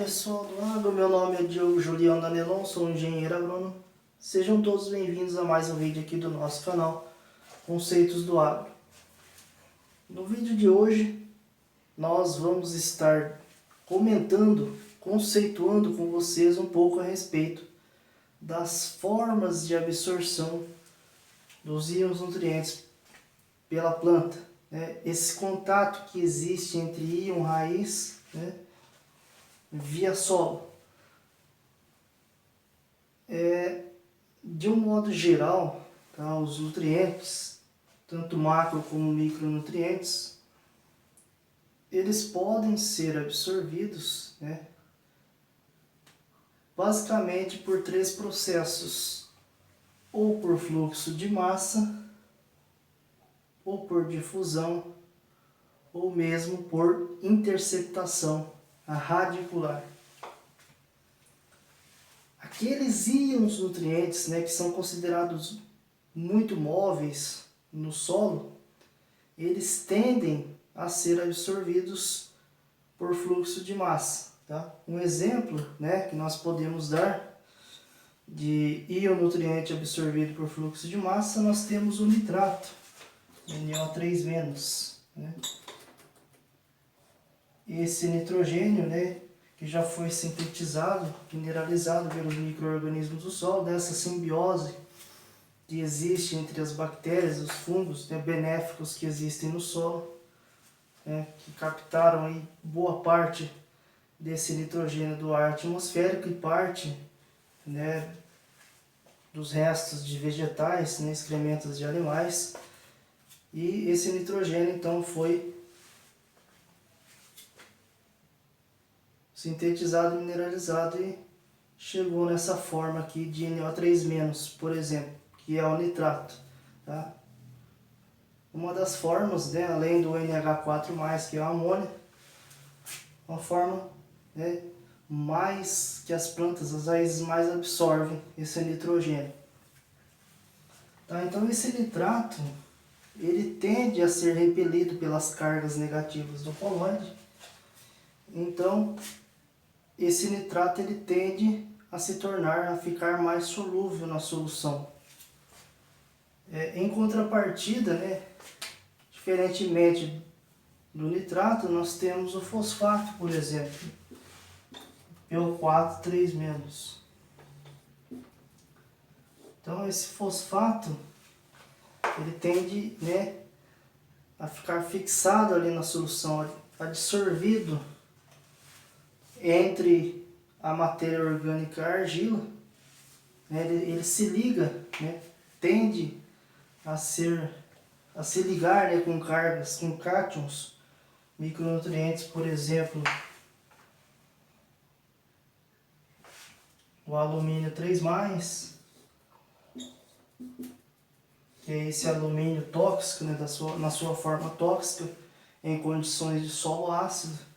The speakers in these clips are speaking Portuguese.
pessoal do agro, meu nome é Diogo Juliano Danelon, sou engenheiro agrônomo. Sejam todos bem-vindos a mais um vídeo aqui do nosso canal Conceitos do Agro. No vídeo de hoje nós vamos estar comentando, conceituando com vocês um pouco a respeito das formas de absorção dos íons nutrientes pela planta, né? Esse contato que existe entre íon raiz, né, via solo. De um modo geral, tá, os nutrientes, tanto macro como micronutrientes, eles podem ser absorvidos, né, basicamente por três processos: ou por fluxo de massa, ou por difusão, ou mesmo por interceptação radicular. Aqueles íons nutrientes, né, que são considerados muito móveis no solo, eles tendem a ser absorvidos por fluxo de massa. Tá? Um exemplo, né, que nós podemos dar de íon nutriente absorvido por fluxo de massa, nós temos o nitrato, NO3-. Né? Esse nitrogênio, né, que já foi sintetizado, mineralizado pelos micro-organismos do solo, dessa simbiose que existe entre as bactérias e os fungos, né, benéficos que existem no solo, né, que captaram aí boa parte desse nitrogênio do ar atmosférico e parte, né, dos restos de vegetais, né, excrementos de animais. E esse nitrogênio então foi sintetizado, mineralizado e chegou nessa forma aqui de NO3-, por exemplo, que é o nitrato. Tá? Uma das formas, né, além do NH4+, que é o amônia, uma forma, né, mais que as plantas, as raízes mais absorvem esse nitrogênio. Tá? Então esse nitrato, ele tende a ser repelido pelas cargas negativas do colóide. Então esse nitrato ele tende a se tornar, a ficar mais solúvel na solução. Em contrapartida, né, diferentemente do nitrato, nós temos o fosfato, por exemplo, PO4,3-. Então esse fosfato ele tende, né, a ficar fixado ali na solução, absorvido entre a matéria orgânica e a argila, né, ele se liga, né, tende a se ligar, né, com cargas, com cátions, micronutrientes, por exemplo, o alumínio 3+, que é esse alumínio tóxico, né, na sua forma tóxica, em condições de solo ácido.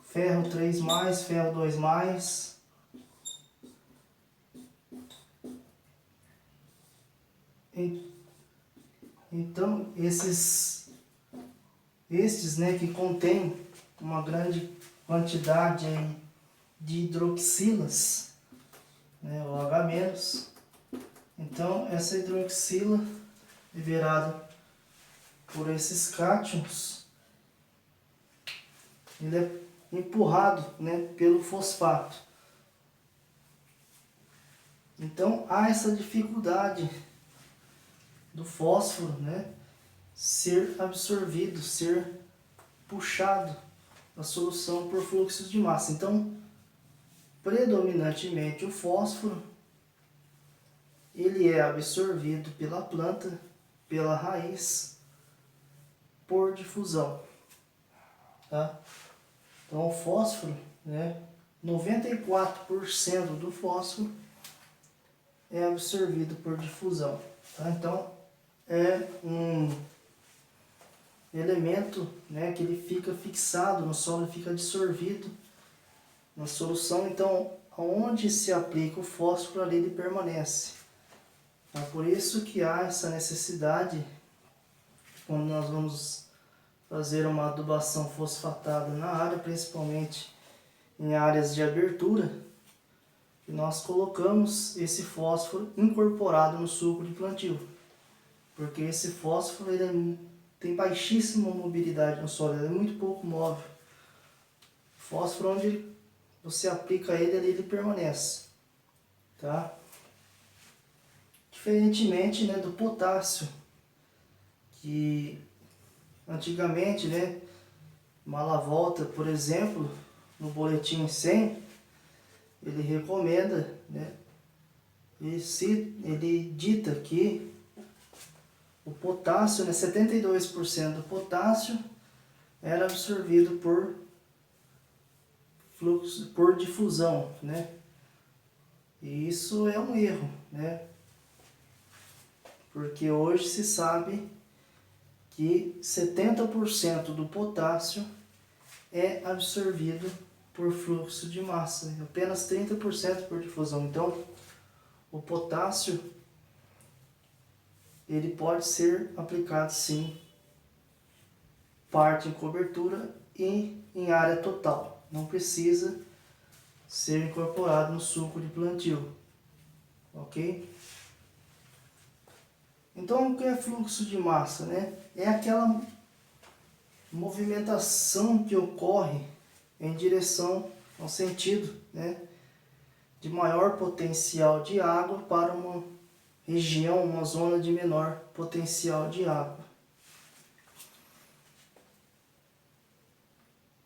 Ferro 3+, ferro 2+. Então, estes, né, que contêm uma grande quantidade aí de hidroxilas, né, o H-. Então, essa hidroxila, liberada por esses cátions, ele é empurrado, né, pelo fosfato. Então há essa dificuldade do fósforo, né, ser absorvido, ser puxado da solução por fluxos de massa. Então, predominantemente o fósforo ele é absorvido pela planta, pela raiz, por difusão. Tá? Então o fósforo, né, 94% do fósforo é absorvido por difusão. Tá? Então é um elemento, né, que ele fica fixado no solo, fica absorvido na solução. Então onde se aplica o fósforo, ali ele permanece. Então, por isso que há essa necessidade, quando nós vamos fazer uma adubação fosfatada na área, principalmente em áreas de abertura, e nós colocamos esse fósforo incorporado no suco de plantio, porque esse fósforo tem baixíssima mobilidade no solo, ele é muito pouco móvel. O fósforo, onde você aplica ele, ele permanece, tá? Diferentemente, né, do potássio, que antigamente, né, Malavolta, por exemplo, no boletim 100, ele recomenda, né, ele dita que o potássio, né, 72% do potássio era absorvido por fluxo, por difusão, né? E isso é um erro, né? Porque hoje se sabe que 70% do potássio é absorvido por fluxo de massa, apenas 30% por difusão. Então, o potássio, ele pode ser aplicado sim, parte em cobertura e em área total. Não precisa ser incorporado no suco de plantio, ok? Então, o que é fluxo de massa, né? É aquela movimentação que ocorre em direção ao sentido, né, de maior potencial de água para uma região, uma zona de menor potencial de água.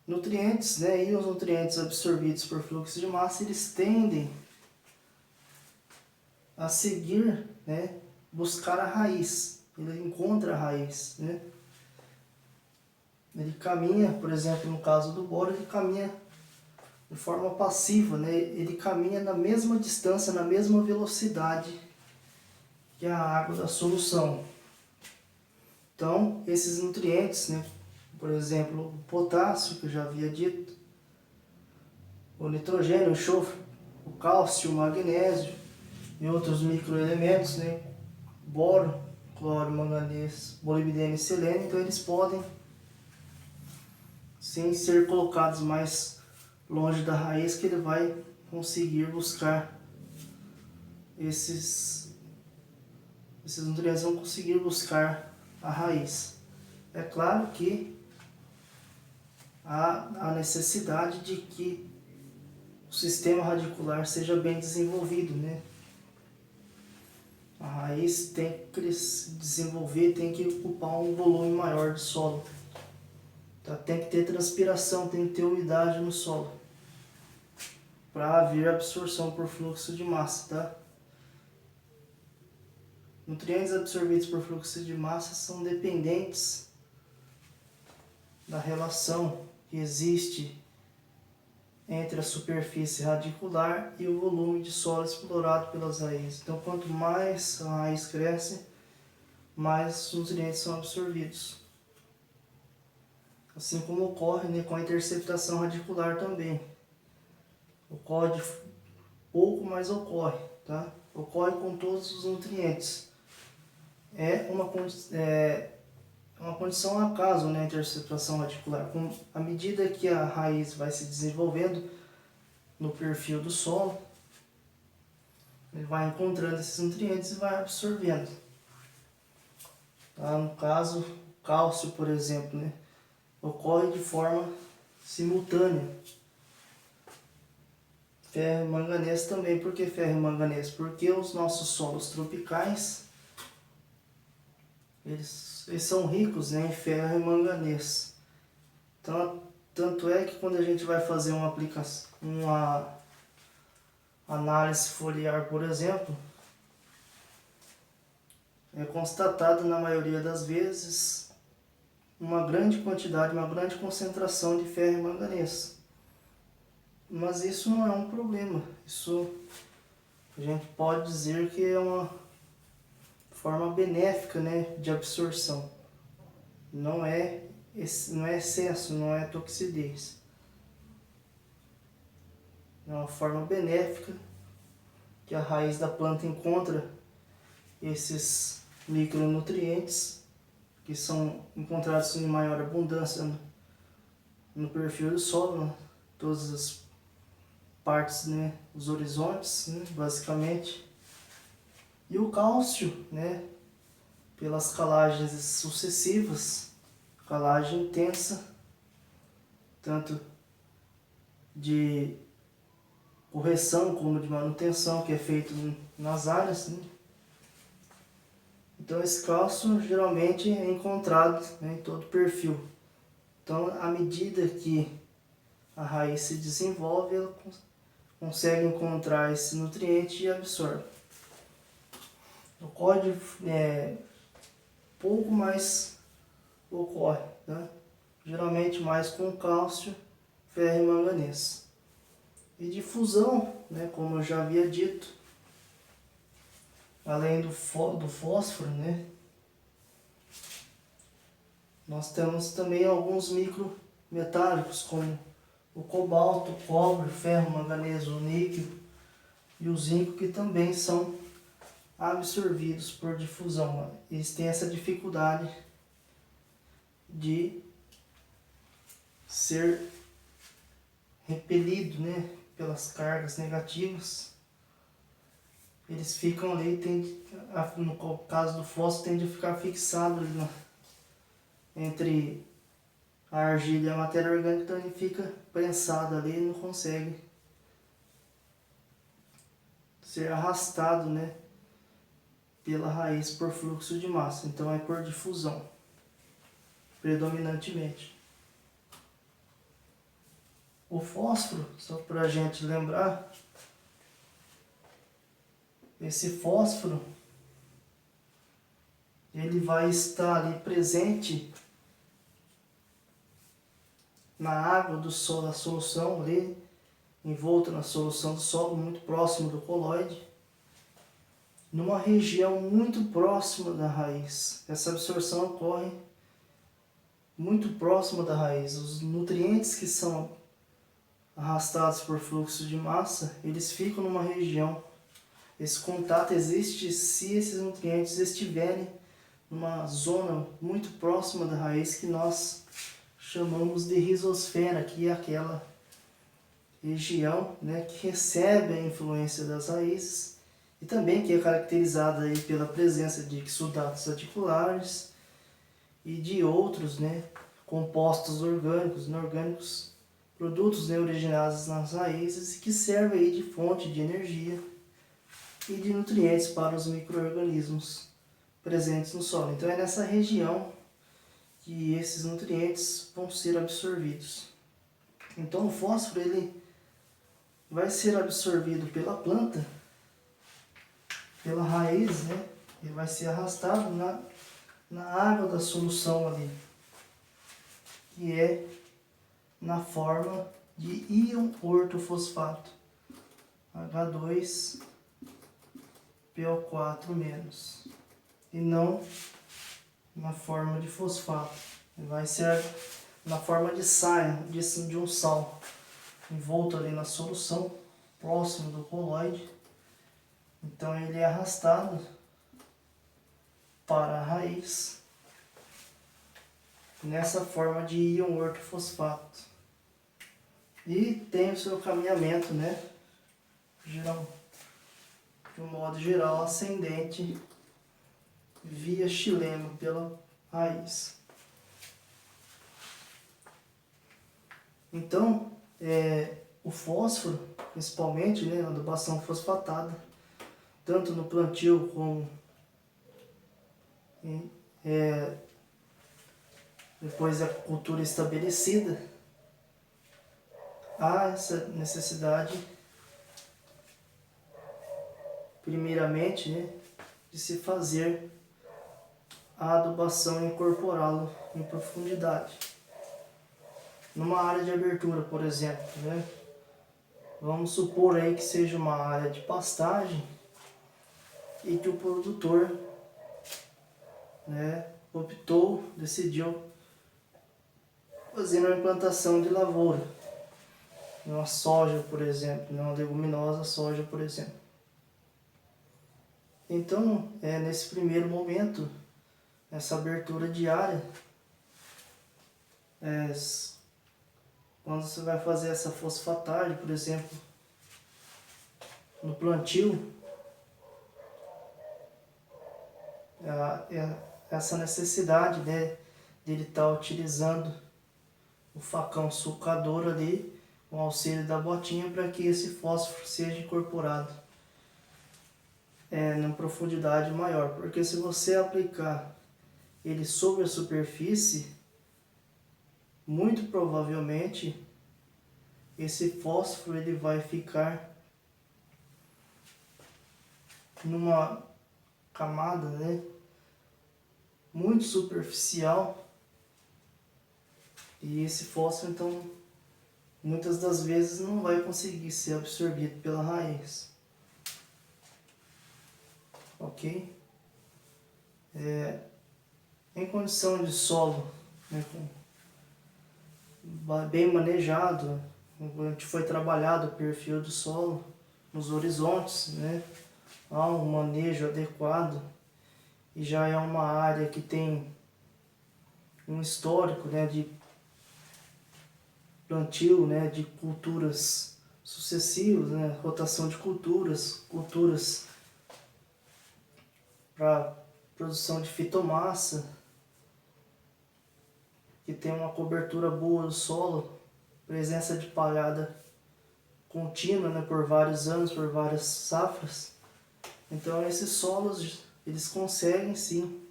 Nutrientes, né, e os nutrientes absorvidos por fluxo de massa, eles tendem a seguir, né, buscar a raiz, ele encontra a raiz, né? Ele caminha, por exemplo, no caso do boro, ele caminha de forma passiva, né? Ele caminha na mesma distância, na mesma velocidade que a água da solução. Então, esses nutrientes, né? Por exemplo, o potássio, que eu já havia dito, o nitrogênio, o enxofre, o cálcio, o magnésio e outros microelementos, né? Boro, cloro, manganês, molibdênio e selênio, então eles podem sim ser colocados mais longe da raiz, que ele vai conseguir buscar esses nutrientes, vão conseguir buscar a raiz. É claro que há a necessidade de que o sistema radicular seja bem desenvolvido, né? A raiz tem que se desenvolver, tem que ocupar um volume maior de solo. Tá? Tem que ter transpiração, tem que ter umidade no solo, para haver absorção por fluxo de massa, tá? Nutrientes absorvidos por fluxo de massa são dependentes da relação que existe entre a superfície radicular e o volume de solo explorado pelas raízes. Então, quanto mais a raiz cresce, mais os nutrientes são absorvidos. Assim como ocorre, né, com a interceptação radicular também. Ocorre de pouco, mas ocorre, tá? Ocorre com todos os nutrientes. É uma condição ao acaso, né, a interceptação radicular. À medida que a raiz vai se desenvolvendo no perfil do solo, ele vai encontrando esses nutrientes e vai absorvendo. Tá? No caso, o cálcio, por exemplo, né, ocorre de forma simultânea. Ferro e manganês também. Por que ferro e manganês? Porque os nossos solos tropicais, eles são ricos, né, em ferro e manganês. Então, tanto é que quando a gente vai fazer uma análise foliar, por exemplo, é constatado na maioria das vezes uma grande quantidade, uma grande concentração de ferro e manganês. Mas isso não é um problema. Isso a gente pode dizer que é uma forma benéfica, né, de absorção. Não é excesso, não é toxidez. É uma forma benéfica que a raiz da planta encontra esses micronutrientes que são encontrados em maior abundância no perfil do solo, né? Todas as partes, né? Os horizontes, né? Basicamente. E o cálcio, né? Pelas calagens sucessivas, calagem intensa, tanto de correção como de manutenção, que é feito nas áreas, né? Então esse cálcio geralmente é encontrado, né, em todo o perfil. Então, à medida que a raiz se desenvolve, ela consegue encontrar esse nutriente e absorve. Ocorre pouco, mais ocorre, né? Geralmente mais com cálcio, ferro e manganês. E difusão, né, como eu já havia dito, além do fósforo, né, nós temos também alguns micrometálicos, como o cobalto, o cobre, o ferro, o manganês, o níquel e o zinco, que também são absorvidos por difusão. Eles têm essa dificuldade de ser repelido, né, pelas cargas negativas. Eles ficam ali, no caso do fósforo, tende a ficar fixado ali entre a argila e a matéria orgânica, então ele fica prensado ali e não consegue ser arrastado, né, pela raiz por fluxo de massa. Então é por difusão, predominantemente. O fósforo, só para a gente lembrar, esse fósforo ele vai estar ali presente na água do solo, da solução ali, envolta na solução do solo, muito próximo do coloide, numa região muito próxima da raiz. Essa absorção ocorre muito próxima da raiz. Os nutrientes que são arrastados por fluxo de massa, eles ficam numa região. Esse contato existe se esses nutrientes estiverem numa zona muito próxima da raiz, que nós chamamos de rizosfera, que é aquela região, né, que recebe a influência das raízes e também que é caracterizada aí pela presença de exudatos articulares e de outros, né, compostos orgânicos, inorgânicos, produtos, né, originados nas raízes, que servem aí de fonte de energia e de nutrientes para os micro-organismos presentes no solo. Então é nessa região que esses nutrientes vão ser absorvidos. Então o fósforo ele vai ser absorvido pela planta, pela raiz, né? Ele vai ser arrastado na água da solução ali, que é na forma de íon ortofosfato, H2PO4-, e não na forma de fosfato. Ele vai ser na forma de saia, de um sal, envolto ali na solução, próximo do coloide. Então ele é arrastado para a raiz nessa forma de íon ortofosfato. E tem o seu caminhamento, né, geral, de um modo geral ascendente, via xilema, pela raiz. Então, o fósforo, principalmente, né, na adubação fosfatada, tanto no plantio como depois da cultura estabelecida, há essa necessidade, primeiramente, né, de se fazer a adubação e incorporá-lo em profundidade. Numa área de abertura, por exemplo, né, vamos supor aí que seja uma área de pastagem e que o produtor, né, decidiu fazer uma implantação de lavoura, uma soja, por exemplo, uma leguminosa soja, por exemplo. Então, nesse primeiro momento, essa abertura diária, quando você vai fazer essa fosfatagem, por exemplo, no plantio, essa necessidade, né, dele estar utilizando o facão sulcador ali, com auxílio da botinha, para que esse fósforo seja incorporado numa profundidade maior. Porque se você aplicar ele sobre a superfície, muito provavelmente esse fósforo ele vai ficar numa camada, né, muito superficial, e esse fósforo então muitas das vezes não vai conseguir ser absorvido pela raiz. Ok? Em condição de solo, né, bem manejado, a gente foi trabalhado o perfil do solo nos horizontes, né? Há um manejo adequado e já é uma área que tem um histórico, né, de plantio, né, de culturas sucessivas, né, rotação de culturas para produção de fitomassa, que tem uma cobertura boa do solo, presença de palhada contínua, né, por vários anos, por várias safras. Então esses solos eles conseguem sim,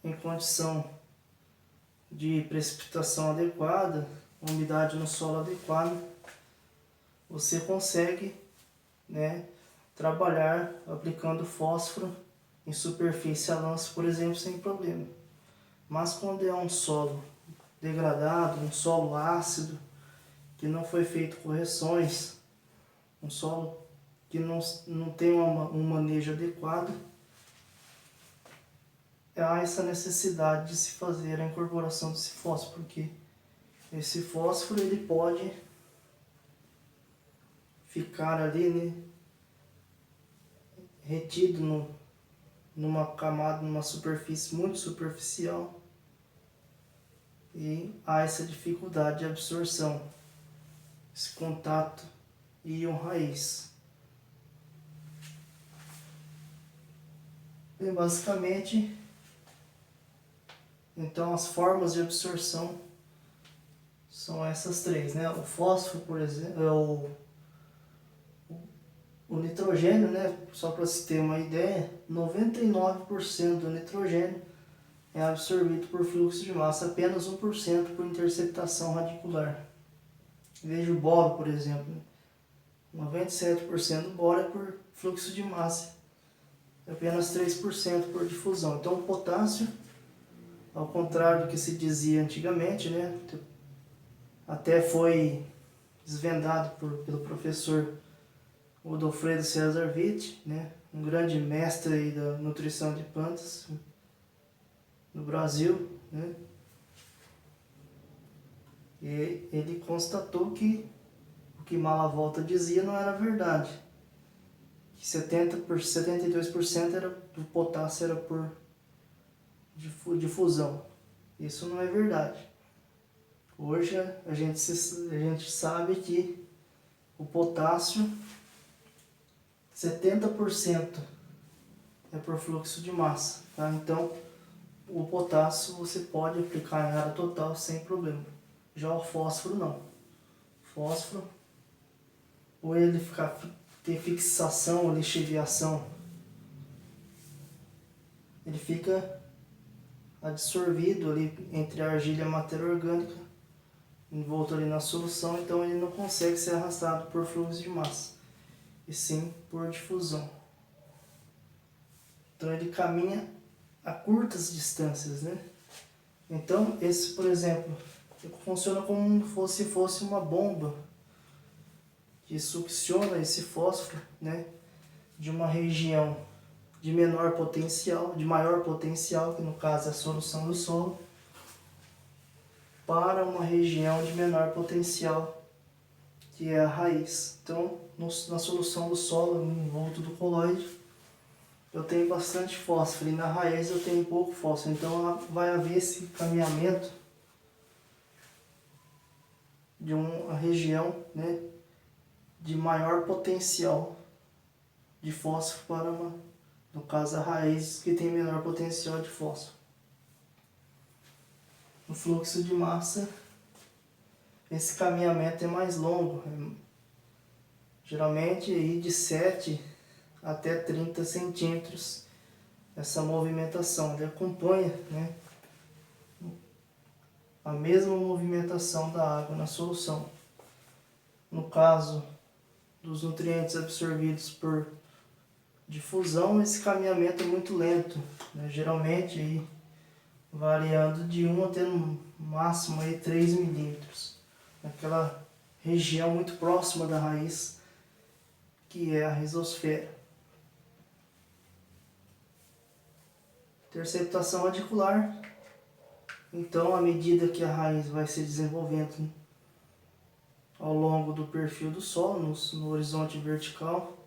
em condição de precipitação adequada, umidade no solo adequada, você consegue, né, trabalhar aplicando fósforo em superfície a lanço, por exemplo, sem problema. Mas quando é um solo degradado, um solo ácido, que não foi feito correções, um solo que não tem um manejo adequado, há essa necessidade de se fazer a incorporação desse fósforo, porque esse fósforo ele pode ficar ali, né, retido numa camada, numa superfície muito superficial, e há essa dificuldade de absorção, esse contato íon-raiz. E basicamente, então as formas de absorção são essas três, né? O fósforo, por exemplo, o nitrogênio, né? Só para se ter uma ideia, 99% do nitrogênio é absorvido por fluxo de massa, apenas 1% por interceptação radicular. Veja o boro, por exemplo, 97% do boro é por fluxo de massa, apenas 3% por difusão. Então o potássio, ao contrário do que se dizia antigamente, né, até foi desvendado pelo professor Godofredo César Witt, né, um grande mestre aí da nutrição de plantas no Brasil, né, e ele constatou que o que Malavolta dizia não era verdade, que 72% do potássio era por difusão. Isso não é verdade. Hoje a gente sabe que o potássio, 70% é por fluxo de massa, tá? Então o potássio você pode aplicar em área total sem problema. Já o fósforo não. O fósforo, ou ele ter fixação ou lixiviação, ele fica absorvido ali entre a argila e a matéria orgânica, envolto ali na solução, então ele não consegue ser arrastado por fluxo de massa, e sim por difusão. Então ele caminha a curtas distâncias, né? Então esse, por exemplo, funciona como se fosse uma bomba que succiona esse fósforo, né, de uma região de menor potencial, de maior potencial, que no caso é a solução do solo, para uma região de menor potencial, que é a raiz. Então, na solução do solo, no envolto do coloide, eu tenho bastante fósforo e na raiz eu tenho pouco fósforo, então vai haver esse caminhamento de uma região, né, de maior potencial de fósforo para no caso a raiz que tem menor potencial de fósforo. No fluxo de massa, esse caminhamento é mais longo, geralmente aí de 7 até 30 centímetros essa movimentação. Ele acompanha, né, a mesma movimentação da água na solução. No caso dos nutrientes absorvidos por difusão, esse caminhamento é muito lento, né, geralmente aí, variando de 1 até no máximo aí 3 milímetros, naquela região muito próxima da raiz, que é a rizosfera. Interceptação radicular. Então, à medida que a raiz vai se desenvolvendo ao longo do perfil do solo, no horizonte vertical,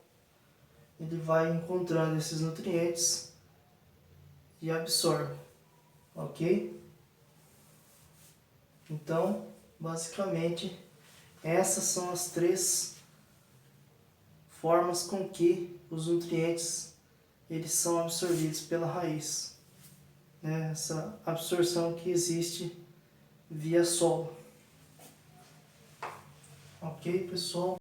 ele vai encontrando esses nutrientes e absorve, ok? Então, basicamente, essas são as 3 formas com que os nutrientes eles são absorvidos pela raiz, né? Essa absorção que existe via solo. Ok, pessoal?